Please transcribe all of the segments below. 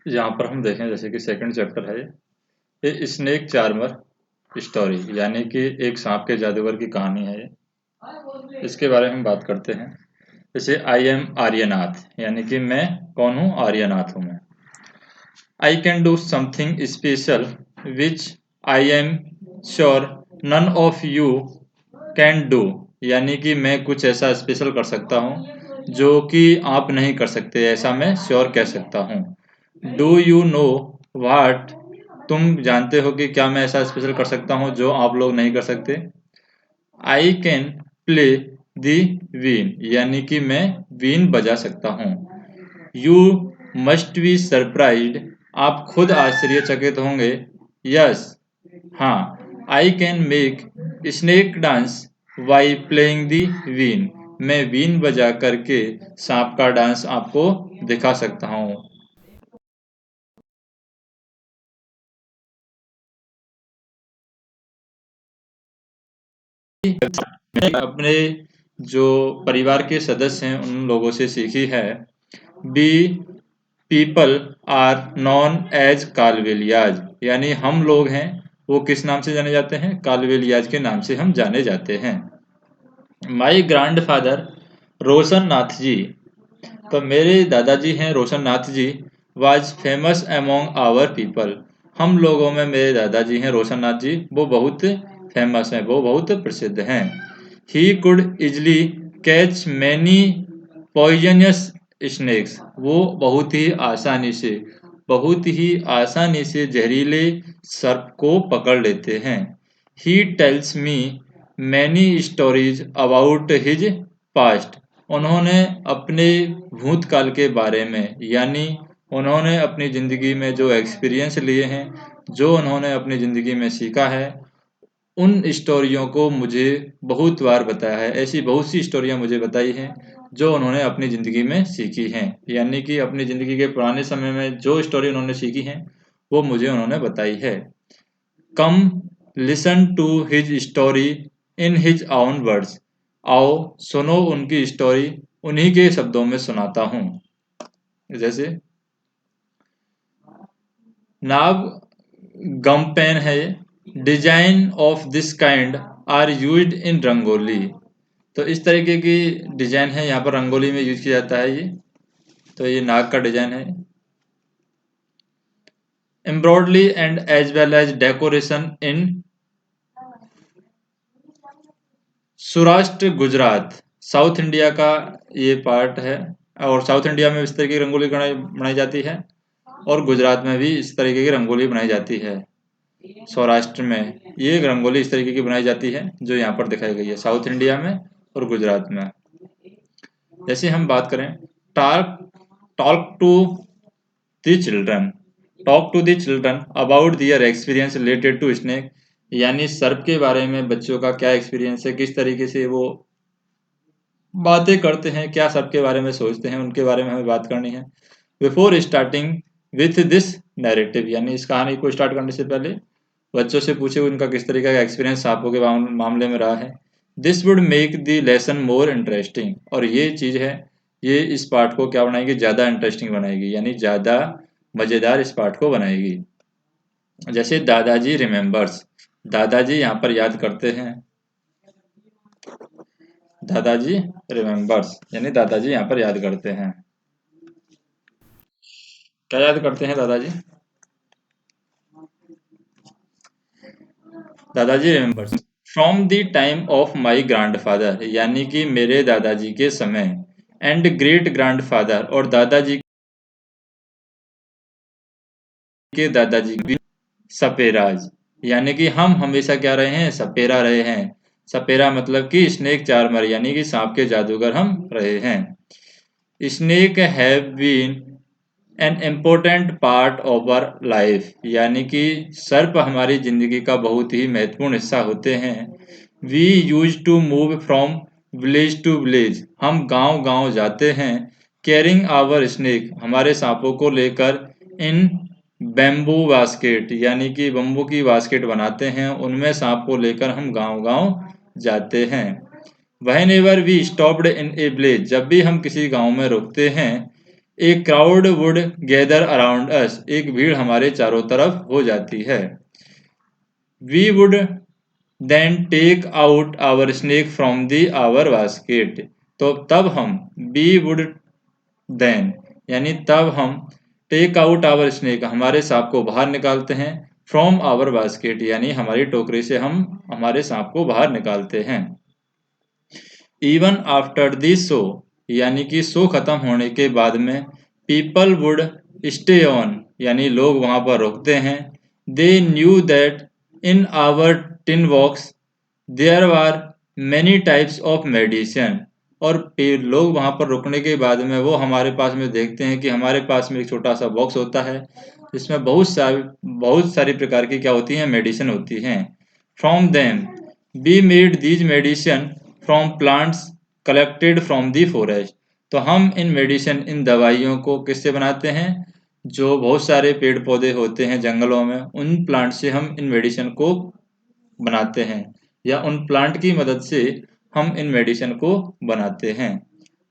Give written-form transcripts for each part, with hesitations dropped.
यहाँ पर हम देखें जैसे कि सेकंड चैप्टर है ये स्नेक चार्मर स्टोरी, यानी कि एक सांप के जादूगर की कहानी है ये। इसके बारे में हम बात करते हैं। जैसे आई एम आर्यनाथ, यानी कि मैं कौन हूँ, आर्यनाथ हूँ मैं। I can do something special which I am sure none of you can do, यानी कि मैं कुछ ऐसा स्पेशल कर सकता हूँ जो कि आप नहीं कर सकते, ऐसा मैं श्योर कह सकता हूँ। डू यू नो वाट, तुम जानते हो कि क्या मैं ऐसा स्पेशल कर सकता हूँ जो आप लोग नहीं कर सकते। I can play the been, यानी कि मैं वीन बजा सकता हूँ। यू मस्ट बी सरप्राइज्ड, आप खुद आश्चर्यचकित होंगे। यस, हाँ, I can make snake dance by playing the been, मैं वीन बजा करके सांप का डांस आपको दिखा सकता हूँ। मैंने अपने जो परिवार के सदस्य हैं उन लोगों से सीखी है। We people are known as Kalbelias, यानी हम लोग हैं वो किस नाम से जाने जाते हैं, कालवेलियाज के नाम से हम जाने जाते हैं। माई ग्रैंड फादर रोशन नाथ जी, तो मेरे दादाजी हैं Roshan Nath ji, was famous among our people, हम लोगों में मेरे दादाजी हैं रोशन नाथ जी, वो बहुत फेमस हैं, वो बहुत प्रसिद्ध हैं। He could easily catch many poisonous snacks, वो बहुत ही आसानी से जहरीले सर्प को पकड़ लेते हैं। He tells me many stories about his past, उन्होंने अपने भूतकाल के बारे में, यानी उन्होंने अपनी ज़िंदगी में जो एक्सपीरियंस लिए हैं, जो उन्होंने अपनी ज़िंदगी में सीखा है, उन स्टोरियों को मुझे बहुत बार बताया है। ऐसी बहुत सी स्टोरियाँ मुझे बताई हैं जो उन्होंने अपनी ज़िंदगी में सीखी हैं, यानी कि अपनी ज़िंदगी के पुराने समय में जो स्टोरी उन्होंने सीखी हैं वो मुझे उन्होंने बताई है। Come listen to his story in his own words, आओ सुनो उनकी स्टोरी उन्हीं के शब्दों में सुनाता हूँ। जैसे नाव गम पेन है, design of this kind are used in rangoli, तो इस तरीके की डिजाइन है यहाँ पर रंगोली में यूज किया जाता है ये। तो ये नाग का डिजाइन है। Embroidery and as well as decoration in Saurashtra Gujarat, South India का ये पार्ट है, और साउथ इंडिया में इस तरीके की रंगोली बनाई जाती है, और गुजरात में भी इस तरीके की रंगोली बनाई जाती है। सौराष्ट्र में ये रंगोली इस तरीके की बनाई जाती है जो यहाँ पर दिखाई गई है, साउथ इंडिया में और गुजरात में। जैसे हम बात करें talk talk to the children, talk to the children about their experience related to snake, यानी सर्प के बारे में बच्चों का क्या एक्सपीरियंस है, किस तरीके से वो बातें करते हैं, क्या सर्प के बारे में सोचते हैं, उनके बारे में हमें बात करनी है। Before starting with this narrative, यानी इस कहानी को स्टार्ट करने से पहले बच्चों से पूछे उनका किस तरीके का एक्सपीरियंस सांपों के मामले में रहा है। This would make the lesson more interesting, और ये चीज़ है, ये इस पार्ट को क्या बनाएगी, ज़्यादा इंटरेस्टिंग बनाएगी, यानी ज़्यादा मज़ेदार इस पार्ट को बनाएगी। जैसे दादाजी रिमेम्बर्स, दादाजी यहाँ पर याद करते हैं, दादाजी रिमेम्बर्स यानी दादाजी यहाँ पर याद करते हैं। क्या याद करते हैं दादाजी? दादाजी remembers from the time of my grandfather, यानी कि मेरे दादाजी के समय, एंड ग्रेट ग्रैंडफादर, और दादाजी के दादाजी भी सपेराज, यानी कि हम हमेशा क्या रहे हैं, सपेरा रहे हैं। सपेरा मतलब कि स्नेक चार्मर, यानी कि सांप के जादूगर हम रहे हैं। Snake have been an important part of our life, यानी कि सर्प हमारी जिंदगी का बहुत ही महत्वपूर्ण हिस्सा होते हैं। We use to move from village to village, हम गांव गांव जाते हैं। कैरिंग आवर स्नेक, हमारे सांपों को लेकर। इन बैम्बू बास्केट, यानी कि बम्बू की बास्केट बनाते हैं, उनमें सांप को लेकर हम गांव गांव जाते हैं। Whenever we stopped in a village, जब भी हम किसी गांव में रुकते हैं, a crowd would gather around us, एक भीड़ हमारे चारों तरफ हो जाती है। We would then take out our snake from the our basket, तो तब हम वी वुड देन यानी तब हम टेक आउट आवर स्नेक हमारे सांप को बाहर निकालते हैं, फ्रॉम आवर बास्केट यानी हमारी टोकरी से हम हमारे सांप को बाहर निकालते हैं। इवन आफ्टर दी शो यानी कि शो खत्म होने के बाद में पीपल वुड स्टे ऑन यानी लोग वहां पर रुकते हैं। They knew that in our tin box there are many types of medicine, और लोग वहां पर रुकने के बाद में वो हमारे पास में देखते हैं कि हमारे पास में एक छोटा सा बॉक्स होता है जिसमें बहुत सारी प्रकार की क्या होती हैं, मेडिसिन होती हैं। From them be made these medicine from plants collected from the forest, तो हम इन मेडिसिन इन दवाइयों को किससे बनाते हैं, जो बहुत सारे पेड़ पौधे होते हैं जंगलों में उन प्लांट से हम इन मेडिसिन को बनाते हैं, या उन प्लांट की मदद से हम इन मेडिसिन को बनाते हैं।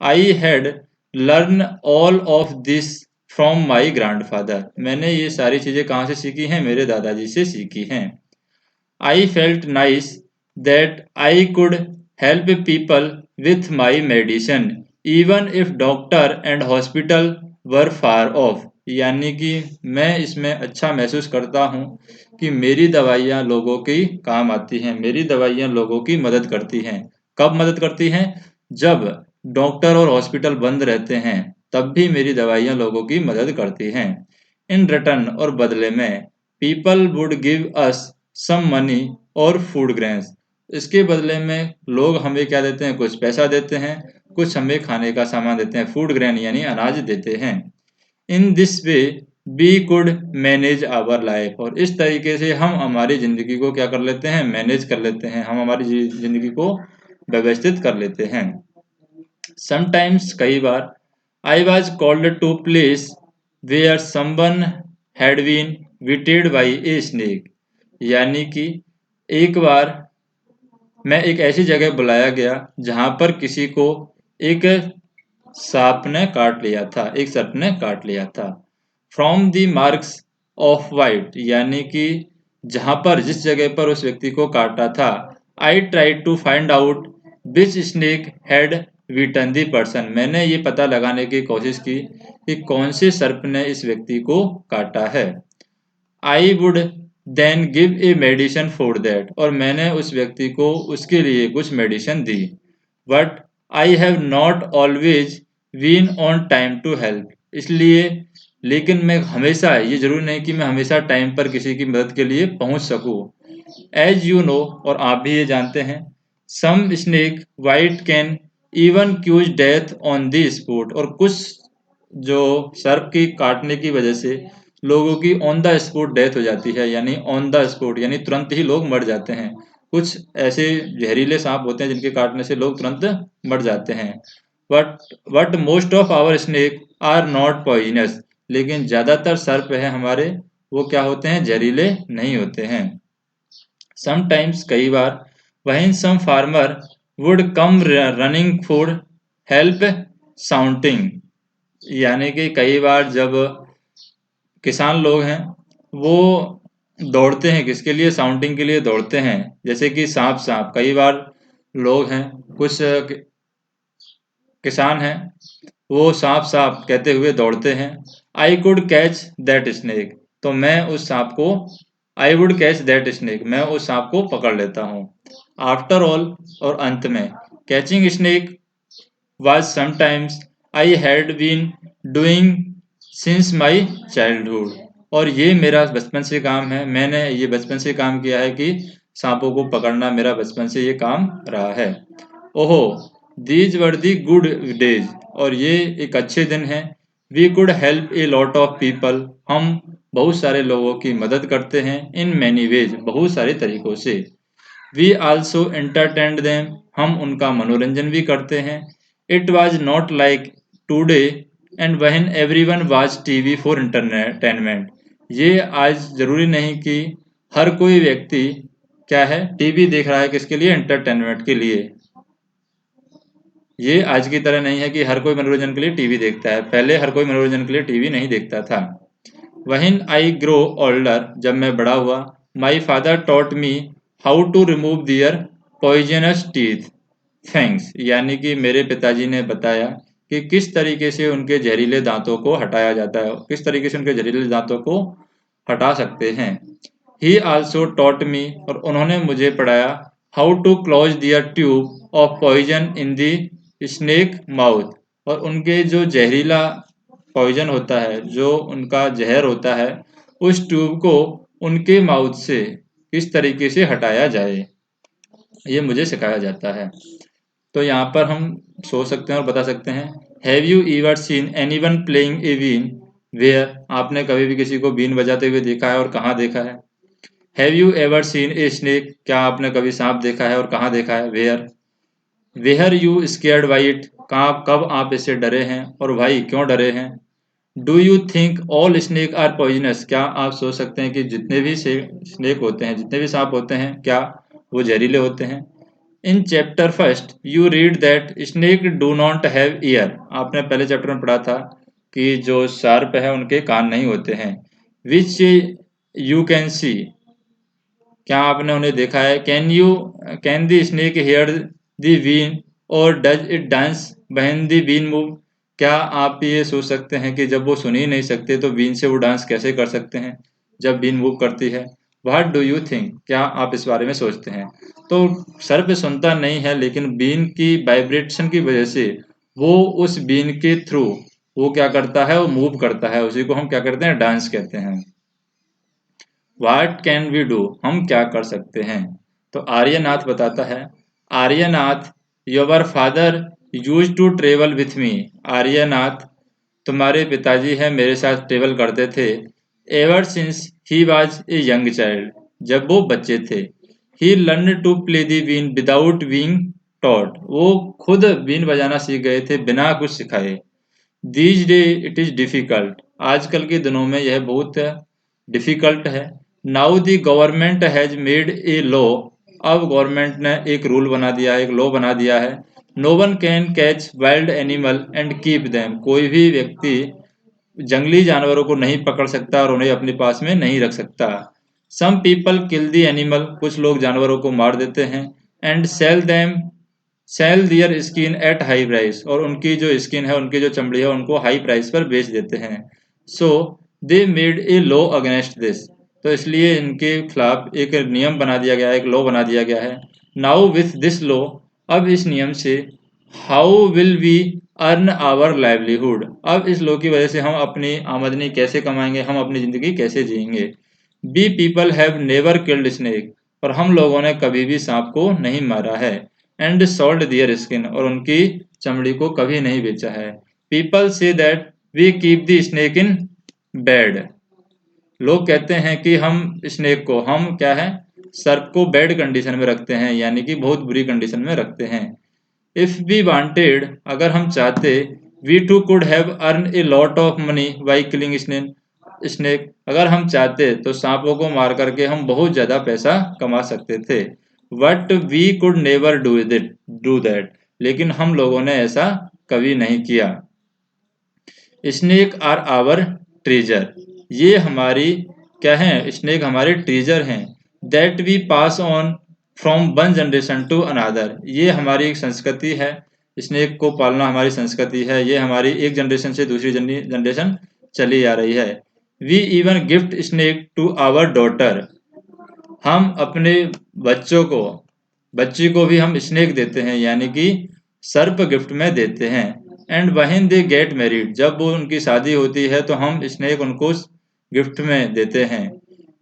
I had learn all of this from my grandfather, मैंने ये सारी चीजें कहाँ से सीखी हैं, मेरे दादाजी से सीखी हैं। I felt nice that I could help people with my medicine even if doctor and hospital were far of, यानी कि मैं इसमें अच्छा महसूस करता हूँ कि मेरी दवाइयाँ लोगों की काम आती हैं, मेरी दवाइयाँ लोगों की मदद करती हैं। कब मदद करती हैं, जब डॉक्टर और हॉस्पिटल बंद रहते हैं तब भी मेरी दवाइयाँ लोगों की मदद करती हैं। इन रिटर्न और बदले में people would give us some money और फूड ग्रेन्स, इसके बदले में लोग हमें क्या देते हैं, कुछ पैसा देते हैं, कुछ हमें खाने का सामान देते हैं, फूड ग्रेन यानी अनाज देते हैं। In this way we could manage our life, और इस तरीके से हम हमारी जिंदगी को क्या कर लेते हैं, मैनेज कर लेते हैं, हम हमारी जिंदगी को व्यवस्थित कर लेते हैं। समटाइम्स कई बार I was called to place where someone had been विटेड बाई ए स्नेक, यानी कि एक बार मैं एक ऐसी जगह बुलाया गया जहां पर किसी को एक सांप ने काट लिया था, एक सर्प ने काट लिया था। From the marks of white, यानी कि जहां पर जिस जगह पर उस व्यक्ति को काटा था, I try to find out which snake had bitten the person, मैंने ये पता लगाने की कोशिश की कि कौन से सर्प ने इस व्यक्ति को काटा है। I would then give a medicine for that, और मैंने उस व्यक्ति को उसके लिए कुछ मेडिसिन दी। But I have not always been on time to help, इसलिए लेकिन मैं हमेशा, ये जरूरी नहीं कि मैं हमेशा टाइम पर किसी की मदद के लिए पहुंच सकूं। एज यू नो, और आप भी ये जानते हैं, some snake bite can even cause death on the spot, और कुछ जो सर्प की काटने की वजह से लोगों की ऑन द स्पॉट डेथ हो जाती है, यानी ऑन द स्पॉट यानी तुरंत ही लोग मर जाते हैं। कुछ ऐसे जहरीले सांप होते हैं जिनके काटने से लोग तुरंत मर जाते हैं। But most of our snake are not poisonous, लेकिन ज्यादातर सर्प है हमारे, वो क्या होते हैं, जहरीले नहीं होते हैं। समटाइम्स कई बार वहीं some farmer would come running for help shouting, यानी कि कई बार जब किसान लोग हैं वो दौड़ते हैं, किसके लिए, साउंडिंग के लिए दौड़ते हैं, जैसे कि सांप सांप, कई बार लोग हैं, कुछ किसान हैं, वो सांप सांप कहते हुए दौड़ते हैं। I could catch that snake, तो मैं उस सांप को, I would catch that snake, मैं उस सांप को पकड़ लेता हूँ। आफ्टर ऑल, और अंत में, catching snake was sometimes I had been doing since my childhood, और ये मेरा बचपन से काम है, मैंने ये बचपन से काम किया है कि सांपों को पकड़ना मेरा बचपन से ये काम रहा है। ओहो, these were the good days, और ये एक अच्छे दिन हैं। We could help a lot of people, हम बहुत सारे लोगों की मदद करते हैं, इन मैनी वेज, बहुत सारे तरीकों से। वी आल्सो एंटरटेन देम, हम उनका मनोरंजन भी करते हैं। It was not like today and when everyone watch TV for entertainment, ये आज जरूरी नहीं कि हर कोई व्यक्ति क्या है, टीवी देख रहा है किसके लिए, एंटरटेनमेंट के लिए। ये आज की तरह नहीं है कि हर कोई मनोरंजन के लिए टीवी देखता है। पहले हर कोई मनोरंजन के लिए टीवी नहीं देखता था। व्हेन आई ग्रो ओल्डर, जब मैं बड़ा हुआ, my father taught me how to remove their poisonous teeth fangs, यानी कि मेरे पिताजी ने बताया कि किस तरीके से उनके जहरीले दांतों को हटाया जाता है, किस तरीके से उनके जहरीले दांतों को हटा सकते हैं। ही आल्सो टॉट मी, और उन्होंने मुझे पढ़ाया, how to close their tube of poison in the snake mouth, और उनके जो जहरीला पॉइजन होता है, जो उनका जहर होता है, उस ट्यूब को उनके माउथ से किस तरीके से हटाया जाए, ये मुझे सिखाया जाता है। तो यहाँ पर हम सोच सकते हैं और बता सकते हैं, have you ever seen anyone playing a been where, आपने कभी भी किसी को बीन बजाते हुए देखा है और कहाँ देखा है। Have you ever scene a snake, क्या आपने कभी सांप देखा है और कहाँ देखा है। Where, were you scared by it, कहाँ कब आप इससे डरे हैं और भाई क्यों डरे हैं। Do you think all snake are poisonous, क्या आप सोच सकते हैं कि जितने भी स्नेक होते हैं, जितने भी सांप होते हैं, क्या वो जहरीले होते हैं। In chapter first you read that snake do not have year, आपने पहले चैप्टर में पढ़ा था कि जो शार्प है उनके कान नहीं होते हैं। विच यू कैन सी, क्या आपने उन्हें देखा है। Can the snake hear the been और does it dance when the been move, क्या आप ये सोच सकते हैं कि जब वो सुन ही नहीं सकते तो बीन से वो डांस कैसे कर सकते हैं जब बीन मूव करती है। व्हाट डू यू थिंक, क्या आप इस बारे में सोचते हैं। तो सर पे सुनता नहीं है, लेकिन बीन की वाइब्रेशन की वजह से वो उस बीन के थ्रू वो क्या करता है, वो मूव करता है, उसी को हम क्या करते हैं, डांस कहते हैं। व्हाट कैन वी डू, हम क्या कर सकते हैं। तो आर्यनाथ बताता है, Aryanath your father use to travel with me, Aryanath तुम्हारे पिताजी है मेरे साथ ट्रेवल करते थे। Ever since he was a young child, जब वो बच्चे थे। He learn to play the been without being taught, वो खुद बीन बजाना सीख गए थे बिना कुछ सिखाए। These day it is difficult, आजकल के दिनों में यह बहुत डिफिकल्ट है। Now the government has made a law, अब गवर्नमेंट ने एक रूल बना दिया है, एक लॉ बना दिया है। No one can catch wild animal and keep them, कोई भी व्यक्ति जंगली जानवरों को नहीं पकड़ सकता और उन्हें अपने पास में नहीं रख सकता। Some people kill the animal, कुछ लोग जानवरों को मार देते हैं। And sell their skin at high price, और उनकी जो स्किन है, उनकी जो चमड़ी है, उनको हाई प्राइस पर बेच देते हैं। So they made a law against this, तो इसलिए इनके खिलाफ एक नियम बना दिया गया है, एक लॉ बना दिया गया है। नाउ विथ दिस लॉ, अब इस नियम से, how will we earn our livelihood, अब इस लॉ की वजह से हम अपनी आमदनी कैसे कमाएंगे, हम अपनी ज़िंदगी कैसे जिएंगे। Be people have never killed snake, और हम लोगों ने कभी भी सांप को नहीं मारा है। एंड सोल्ड दियर स्किन, और उनकी चमड़ी को कभी नहीं बेचा है। People say that we keep the snake in bed, लोग कहते हैं कि हम स्नेक को, हम क्या है, सर्प को बैड कंडीशन में रखते हैं, यानी कि बहुत बुरी कंडीशन में रखते हैं। इफ वी वांटेड, अगर हम चाहते, we too could have earn a lot of money by killing snake, अगर हम चाहते तो सांपों को मार करके हम बहुत ज्यादा पैसा कमा सकते थे। But we could never do that, लेकिन हम लोगों ने ऐसा कभी नहीं किया। स्नेक आर आवर ट्रेजर, ये हमारी क्या है, स्नेक हमारे ट्रेजर हैं। That we pass on from one generation to another, ये हमारी एक संस्कृति है, स्नेक को पालना हमारी संस्कृति है, ये हमारी एक जनरेशन से दूसरी जनरेशन चली आ रही है। We even gift snake to our daughter, हम अपने बच्चों को, बच्ची को भी हम स्नेक देते हैं, यानी कि सर्प गिफ्ट में देते हैं। And when they get married, जब वो उनकी शादी होती है तो हम स्नेक उनको गिफ्ट में देते हैं।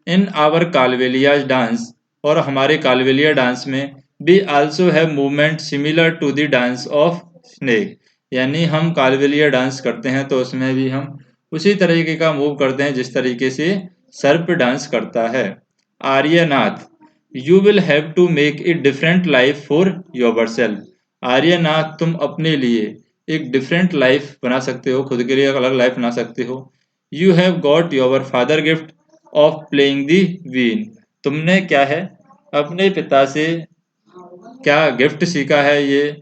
इन आवर कालवेलियाज डांस, और हमारे कालवेलिया डांस में, we also have movement similar to the dance of snake, यानी हम कालवेलिया डांस करते हैं तो उसमें भी हम उसी तरीके का मूव करते हैं जिस तरीके से सर्प डांस करता है। Aryanath, you will have to make a different life for yourself, Aryanath तुम अपने लिए एक डिफरेंट लाइफ बना सकते हो, खुद के लिए एक अलग लाइफ बना सकते हो। You have got your father gift of playing the been, तुमने क्या है, अपने पिता से क्या गिफ्ट सीखा है, ये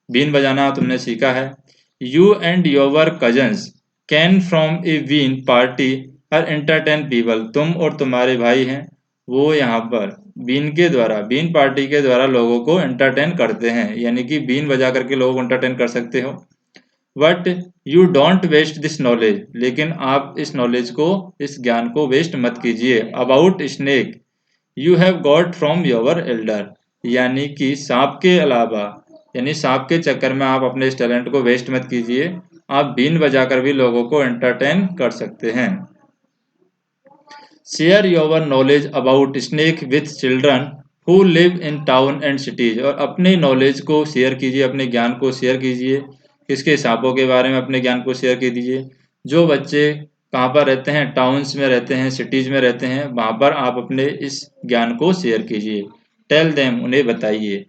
बीन बजाना तुमने सीखा है। You and your cousins can form a been party और एंटरटेन पीपल, तुम और तुम्हारे भाई हैं वो यहाँ पर बीन के द्वारा, बीन पार्टी के द्वारा लोगों को एंटरटेन करते हैं, यानी कि बीन बजा करके लोगों को एंटरटेन कर सकते हो। But you don't waste this knowledge, लेकिन आप इस नॉलेज को, इस ज्ञान को वेस्ट मत कीजिए। About snake you have got from your Elder, यानी कि सांप के अलावा, यानी सांप के चक्कर में आप अपने इस टैलेंट को वेस्ट मत कीजिए, आप बीन बजाकर भी लोगों को एंटरटेन कर सकते हैं। Share your knowledge about snake with children who live in town and cities, और अपने नॉलेज को शेयर कीजिए, अपने ज्ञान को शेयर कीजिए, इसके सांपों के बारे में अपने ज्ञान को शेयर कीजिए। जो बच्चे कहाँ पर रहते हैं, टाउन्स में रहते हैं, सिटीज में रहते हैं, वहाँ पर आप अपने इस ज्ञान को शेयर कीजिए। टेल देम, उन्हें बताइए,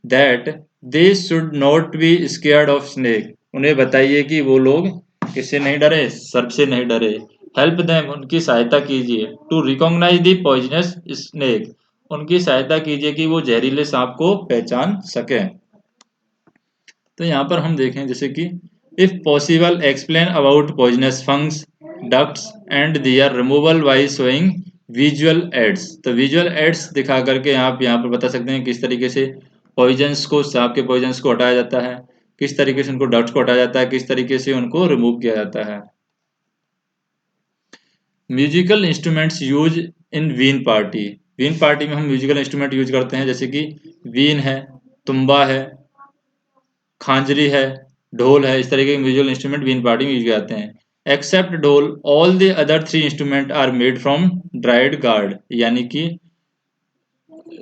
that they should not be scared of snake, उन्हें बताइए कि वो लोग किससे नहीं डरे, सर्प से नहीं डरे। हेल्प देम, उनकी सहायता कीजिए, to recognise the poisonous snake, उनकी सहायता कीजिए कि वो जहरीले सांप को पहचान सकें। तो यहाँ पर हम देखें जैसे कि if possible explain about poisonous fangs ducts and their removal by showing visual aids, तो विजुअल एड्स दिखा करके आप यहाँ पर बता सकते हैं किस तरीके से पॉइजन्स को, सांप के पॉइजन्स को हटाया जाता है, किस तरीके से उनको डक्ट्स को हटाया जाता है, किस तरीके से उनको रिमूव किया जाता है। Musical instruments use in been party, been party में हम म्यूजिकल इंस्ट्रूमेंट यूज करते हैं, जैसे कि वीन है, तुम्बा है, खांजरी है, ढोल है, इस तरीके के म्यूजिकल इंस्ट्रूमेंट बीन पार्टी में यूज किए जाते हैं। Except dhol all the other three instrument are made from dried gourd, यानी कि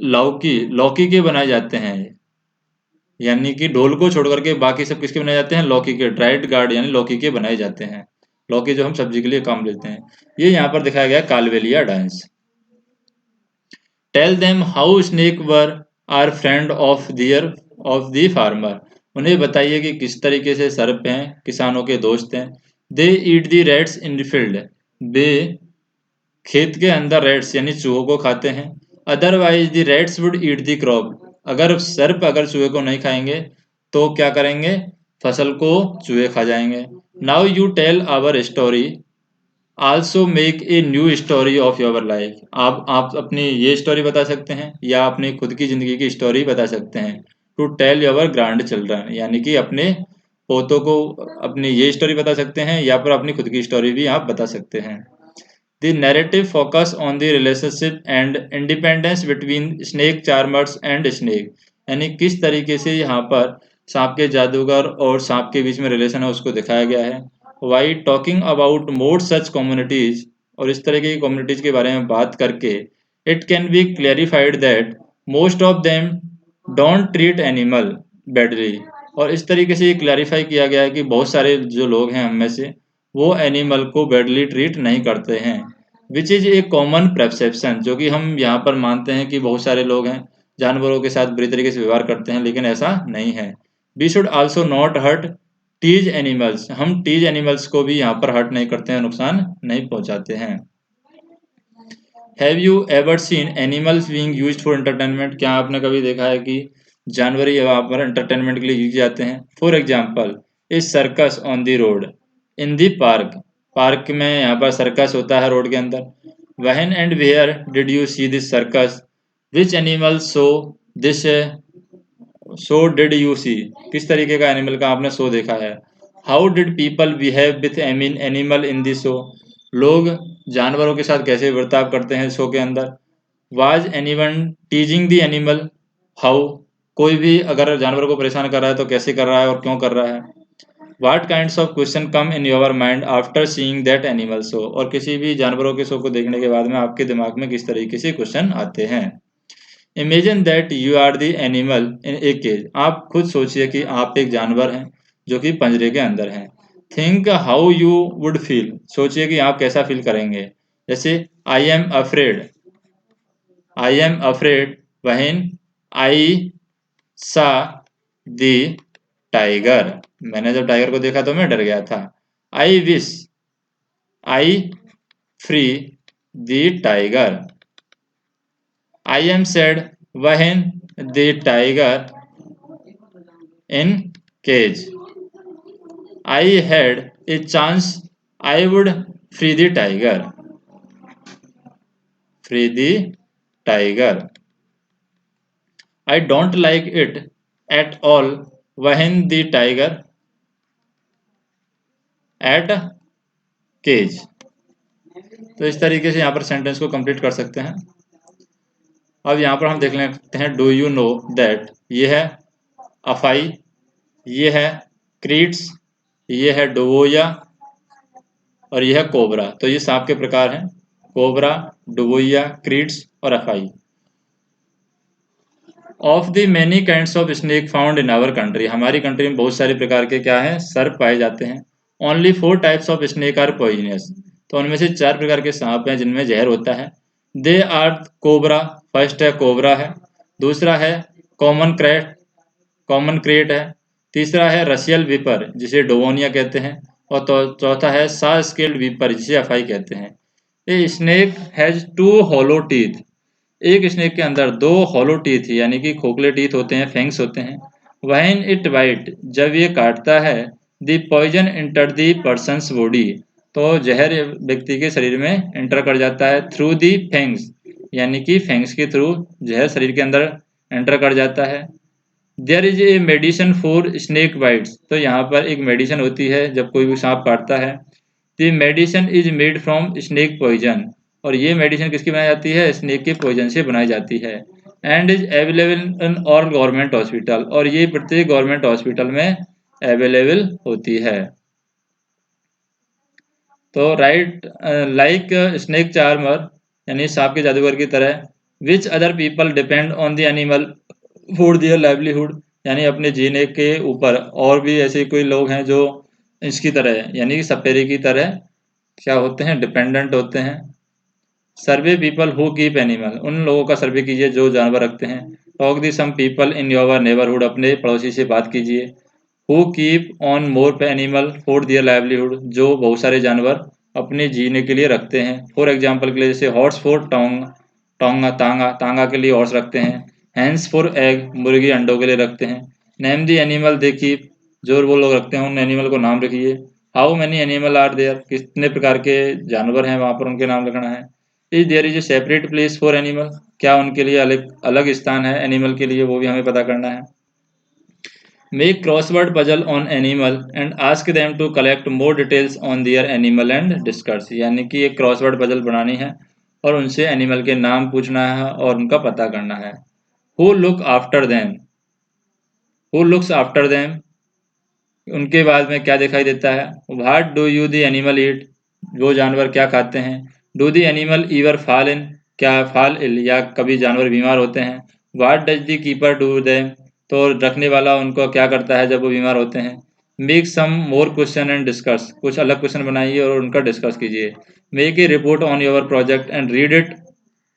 लौकी, लौकी के बनाए जाते हैं, यानी कि ढोल को छोड़ करके बाकी सब किसके बनाए जाते हैं, लौकी के, ड्राइड गार्ड यानी लौकी के बनाए जाते हैं, लौकी जो हम सब्जी के लिए काम लेते हैं। ये यहाँ पर दिखाया गया Kalbelia dance. Tell them how snake were are friend of their of the farmer, उन्हें बताइए कि किस तरीके से सर्प हैं किसानों के दोस्त हैं। They eat the rats in the field, वे खेत के अंदर रैट्स यानी चूहों को खाते हैं। Otherwise the rats would eat the crop, अगर सर्प अगर चूहे को नहीं खाएंगे तो क्या करेंगे, फसल को चूहे खा जाएंगे। Now you tell our story also make a new story of your life, आप अपनी ये स्टोरी बता सकते हैं या अपनी खुद की ज़िंदगी की स्टोरी बता सकते हैं। To tell your grand children, यानी कि अपने पोतों को अपनी ये स्टोरी बता सकते हैं या फिर अपनी खुद की स्टोरी भी आप बता सकते हैं। The narrative focus on the relationship and independence between snake charmers and snake, यानी किस तरीके से यहाँ पर सांप के जादूगर और सांप के बीच में रिलेशन है उसको दिखाया गया है। Why talking about more such communities, और इस तरह की कम्युनिटीज के बारे में बात करके it can be clarified that most of them don't treat animal badly, और इस तरीके से ये क्लैरिफाई किया गया है कि बहुत सारे जो लोग हैं हम में से वो एनिमल को बैडली ट्रीट नहीं करते हैं। Which is a common perception, जो कि हम यहाँ पर मानते हैं कि बहुत सारे लोग हैं जानवरों के साथ बुरी तरीके से व्यवहार करते हैं, लेकिन ऐसा नहीं है। We should also not hurt these animals, हम टीज एनिमल्स को भी यहाँ पर हर्ट नहीं करते हैं, नुकसान नहीं पहुंचाते हैं। Have you ever scene animals being used for entertainment, क्या आपने कभी देखा है कि जानवर यहाँ पर एंटरटेनमेंट के लिए यूज जाते हैं। For example is circus on the road in the park, park में यहाँ पर सर्कस होता है रोड के अंदर। When and where did you see this circus, which animal show this show did you see, किस तरीके का एनिमल का आपने शो देखा है। How did people behave with animal in this show, लोग जानवरों के साथ कैसे बर्ताव करते हैं शो के अंदर। Was anyone टीजिंग the animal, how, कोई भी अगर जानवर को परेशान कर रहा है तो कैसे कर रहा है और क्यों कर रहा है। What kinds of question come in your mind after seeing that animal show, और किसी भी जानवरों के शो को देखने के बाद में आपके दिमाग में किस तरीके से क्वेश्चन आते हैं। Imagine that you are the animal in a cage, आप खुद सोचिए कि आप एक जानवर हैं जो कि पंजरे के अंदर हैं। Think how you would feel, सोचिए कि आप कैसा फील करेंगे। जैसे I am afraid when I सा द टाइगर, मैंने जब टाइगर को देखा तो मैं डर गया था। I wish I free the tiger, I am sad when the tiger in cage. I had a chance, I would free the tiger. Free the tiger. I don't like it at all when the tiger at cage. तो इस तरीके से यहाँ पर sentence को complete कर सकते हैं। अब यहाँ पर हम देख लेते हैं डू यू नो दैट। ये है अफाई, ये है क्रीट्स, ये है डुबोया और ये है कोबरा। तो ये सांप के प्रकार हैं, कोबरा, डुबोया, क्रीट्स और अफाई। Of the many kinds of snake found in our country, हमारी कंट्री में बहुत सारे प्रकार के क्या हैं, सर्प पाए जाते हैं। Only 4 types of snake are poisonous, तो उनमें से 4 प्रकार के सांप हैं जिनमें जहर होता है। दे आर कोबरा, फर्स्ट है कोबरा है, दूसरा है कॉमन क्रेट है, तीसरा है रशियल विपर जिसे डोवोनिया कहते हैं, और चौथा है सा स्केल्ड विपर जिसे अफाई कहते हैं। A snake has 2 hollow teeth, एक स्नेक के अंदर 2 हॉलो टीथ यानी कि खोखले टीथ होते हैं, फैंग्स होते हैं। व्हेन इट बाइट, जब ये काटता है, the poison enter the person's body, तो जहर व्यक्ति के शरीर में एंटर कर जाता है। थ्रू दी फैंग्स, यानी कि फैंग्स के थ्रू जहर शरीर के अंदर एंटर कर जाता है। There is a medicine for snake bites, तो यहाँ पर एक मेडिसिन होती है जब कोई भी सांप काटता है। The medicine is made from snake poison, और ये मेडिसिन किसकी बनाई जाती है, स्नेक के पॉइजन से बनाई जाती है। And is available in all government hospital, और ये प्रत्येक गवर्नमेंट हॉस्पिटल में अवेलेबल होती है। तो राइट लाइक स्नेक चार्मर, यानी सांप के जादूगर की तरह, which other people depend on the animal for their livelihood, यानी अपने जीने के ऊपर और भी ऐसे कोई लोग हैं जो इसकी तरह यानी कि सपेरे की तरह क्या होते हैं, डिपेंडेंट होते हैं। Survey people who keep animal, उन लोगों का सर्वे कीजिए जो जानवर रखते हैं। Talk the some people in your neighbourhood, अपने पड़ोसी से बात कीजिए। Who keep on more animal for their livelihood, जो बहुत सारे जानवर अपने जीने के लिए रखते हैं। फॉर एग्जाम्पल के लिए जैसे हॉर्स फॉर टोंगा तांगा, तांगा के लिए हॉर्स रखते हैं। हैंस फॉर एग, मुर्गी अंडों के लिए रखते हैं। Name the animal they keep, जो वो लोग रखते हैं उन एनिमल को नाम रखिए। How many animal are there, कितने प्रकार के जानवर हैं वहाँ पर उनके नाम लिखना है। Is there is a separate place for animal, क्या उनके लिए अलग अलग स्थान है एनिमल के लिए, वो भी हमें पता करना है। Make crossword puzzle on animal and ask them to collect more details on their animal and discuss, यानी कि एक क्रॉसवर्ड पजल बनानी है और उनसे एनिमल के नाम पूछना है और उनका पता करना है। Who look after them, who looks after them, उनके बाद में क्या दिखाई देता है। What do you the animal eat, वो जानवर क्या खाते हैं। Do the animal ever fall in, क्या फॉल इल, या कभी जानवर बीमार होते हैं। What does the keeper do them, तो रखने वाला उनको क्या करता है जब वो बीमार होते हैं। Make some more question and discuss, कुछ अलग क्वेश्चन बनाइए और उनका डिस्कस कीजिए। Make a report on your project and read it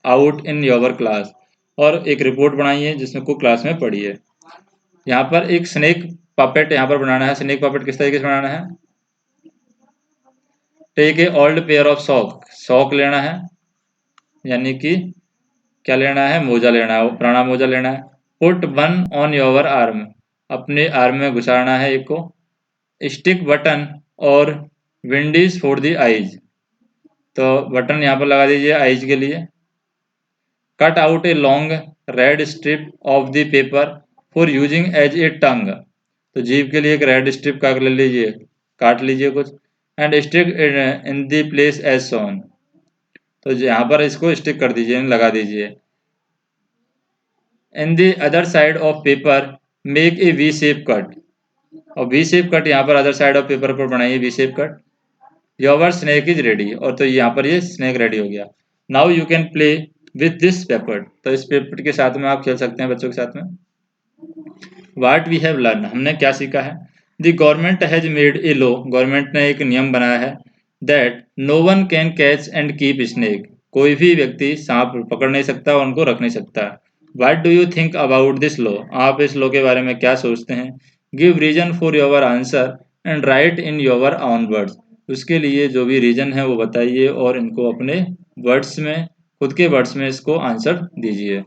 out in your class, और एक रिपोर्ट बनाइए जिसमें को क्लास में पढ़िए। यहाँ पर एक स्नेक पपेट यहाँ पर बनाना है। स्नेक पपेट किस तरीके से बनाना है। Take a old pair of sock, sock लेना है यानी कि क्या लेना है, मोजा लेना है, पुराना मोजा लेना है। Put one on your arm, अपने आर्म में घुसाना है एक को। स्टिक बटन और विंडीज फॉर दी आईज, तो बटन यहाँ पर लगा दीजिए आईज के लिए। Cut out a long red strip of the paper for using as a tongue, तो जीभ के लिए एक रेड स्ट्रिप का ले लीजिए, काट लीजिए कुछ। And stick in the place as shown, तो यहाँ पर इसको स्टिक कर दीजिए, लगा दीजिए। In the other side of paper make a V shape cut, और वी शेप कट यहाँ पर अदर साइड ऑफ पेपर पर बनाइए V shape cut. Your snake is ready, और तो यहाँ पर ये स्नेक रेडी हो गया। Now you can play with this paper, तो इस पेपर के साथ में आप खेल सकते हैं बच्चों के साथ में। वाट वी हैव लर्न, हमने क्या सीखा है। The government has made a law, government ने एक नियम बनाया है। That no one can catch and keep snake, कोई भी व्यक्ति सांप पकड़ नहीं सकता और उनको रख नहीं सकता। What do you think about this law, आप इस लॉ के बारे में क्या सोचते हैं। Give reason for your answer and write in your own words, उसके लिए जो भी रीजन है वो बताइए और इनको अपने वर्ड्स में, खुद के वर्ड्स में इसको आंसर दीजिए।